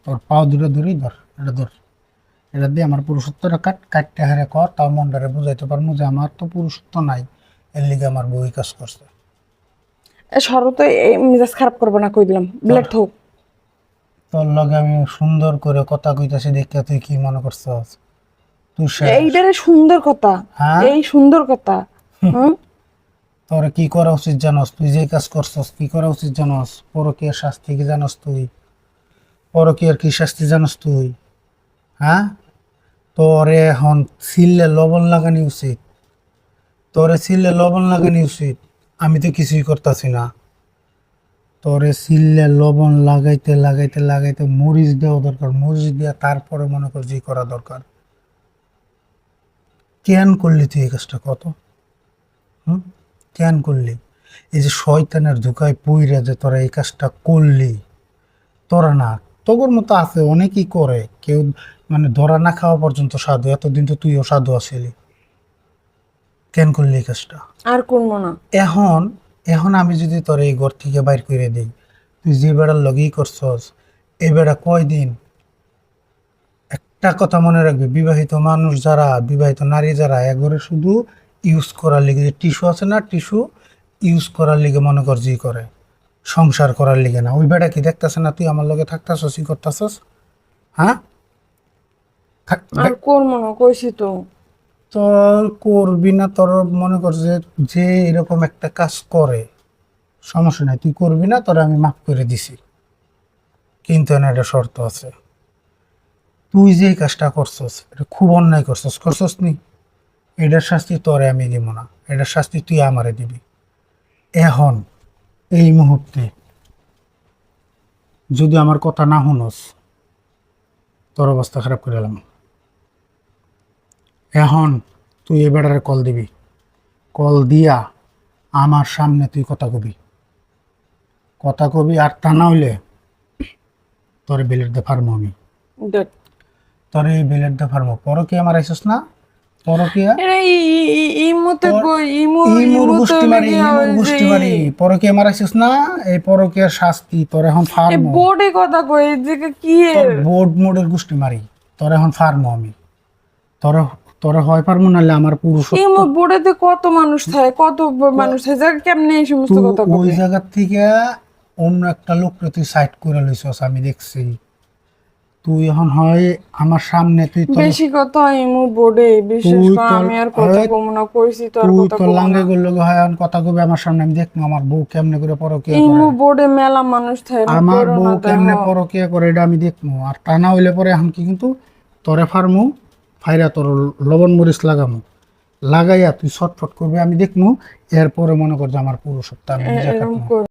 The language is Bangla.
তোর পাও দুটো ধরি ধর, এটা ধর, এটা দিয়ে আমার পুরুষত্বটা কাটতে হারে কর, তাও মনটারে বুঝাইতে পারবো যে আমার তো পুরুষত্ব নাই, এর লিগে আমার বই কাজ করছে। সরো তো, এই মেজাজ খারাপ করবো না কই দিলাম, ব্লেড হোক। তোর লগে আমি সুন্দর করে কথা কইতাছি দেখে তুই কি মনে করছস? তুই শেষ। এইটারে সুন্দর কথা, হ্যাঁ, এই সুন্দর কথা। হুম। তোর কি করা উচিত জানস? তুই যে কাজ করছস কি করা উচিত জানস? পরকীয়ার শাস্তি কি জানস তুই? পরকীয়ার কি শাস্তি জানস তুই? হ্যাঁ, তোরে এখন সিললে লবণ লাগানি উচিত, তোরে সিললে লবণ লাগানি উচিত। আমি তো কিছুই করতেছি না। তোরে সিললে লবণ লাগাইতে লাগাইতে লাগাইতে মরিচ দেওয়া দরকার, মরিচ দিয়া তারপরে মনে কর যে করা দরকার। কেন করলি তুই এই কাজটা কত? হুম, কেন করলি? এই যে শয়তানের ধোঁকায় পইরা যে তোরা এই কাজটা করলি, তোরা না, তোর মতো আছে অনেকেই করে, কেউ মানে ধরা না খাওয়া পর্যন্ত সাধু, এতদিন তো তুইও সাধু আছিলি। কেন করলি এই কাজটা? আর করবো না। এখন এখন আমি যদি তোর এই ঘর থেকে বাইর করে দিই, তুই যে বেড়ার লগেই করছস, এই বেড়া কয়দিন? একটা কথা মনে রাখবি, বিবাহিত মানুষ যারা, বিবাহিত নারী যারা, একবারে শুধু ইউজ করার লিগে, যে টিস্যু আছে না, টিস্যু ইউজ করার লিগে মনে কর জি করে, সংসার করার লিগে না। ওই বেড়া কি দেখতেছে না তুই আমার লগে থাকতাছস, ই করতেছস? হ্যাঁ, আর করবো না কইছি তো। তোর করবি না, তোর মনে কর যে যে এরকম একটা কাজ করে, সমস্যা নাই, তুই করবি না, তোরা আমি মাফ করে দিছি, কিন্তু এখানে একটা শর্ত আছে। তুই যে এই কাজটা করছস এটা খুব অন্যায় করছস, করছস নি? এটার শাস্তি তোরে আমি দিব না, এটার শাস্তি তুই আমারে দিবি। এখন এই মুহূর্তে যদি আমার কথা না শুনস, তোর অবস্থা খারাপ করে এলাম। এখন তুই এ বেড়ারে কল দিবি, কল দিয়া আমার সামনে তুই কথা কবি, কথা কবি, আর তা না হইলে তোর বেলেট দে ফার্মো আমি, দেখ, তোর এই বেলেট দে ফার্মো। পরকিয়া মারাইছিস না? পরকিয়া এরা ইমুতে তোর ইমু ইমুর ইমুতে গোষ্ঠী মারি, লেগে ইমুর গোষ্ঠী মারি, পরকিয়া মারাইছিস না? এই পরকিয়ার শাস্তি তোর এখন ফার্মো। বোর্ডে কথা কই এদিকে কি তোর বোর্ড মোডের গোষ্ঠী মারি, তোর এখন ফার্মো আমি। তোর তোর হয় ফার্মো, নাহলে আমার পুরুষত্ব। ইমু বোর্ডেতে কত মানুষ থাকে, কত মানুষ থাকে, জায়গা কেমনে এই সমস্ত তুই কথা ওই কবে? জায়গার থেকে অন্য একটা লোককে তুই সাইড করে লইছস, আমি দেখছি। তুই এখন হয় আমার সামনে, তুই তোর বেশি কথা ইমু বোর্ডে, বিশেষ তুই করে তোর আমি আর কথা এই, কম না, কইছি তো আর তুই কথা তোর কম লাঙ্গে না। গুলো হয় এখন কথা কবি আমার সামনে, আমি দেখবো আমার বউ কেমনে করে পরকিয়া করে, ইমু বোর্ডে মেলা মানুষ থাকে, এরম আমার করো বউ না কেমনে দেখো। পরকিয়া করে এটা আমি দেখবো। আর তা না হইলে পরে এখন কি কিন্তু তোরে ফার্মু, ফাইরা তোর লবণ মরিচ লাগামু, লাগাইয়া তুই ছটফট করবি, আমি দেখবো। এরপরে মনে কর যে আমার পুরুষত্ব আমি নিজে এরম কাটবো। কর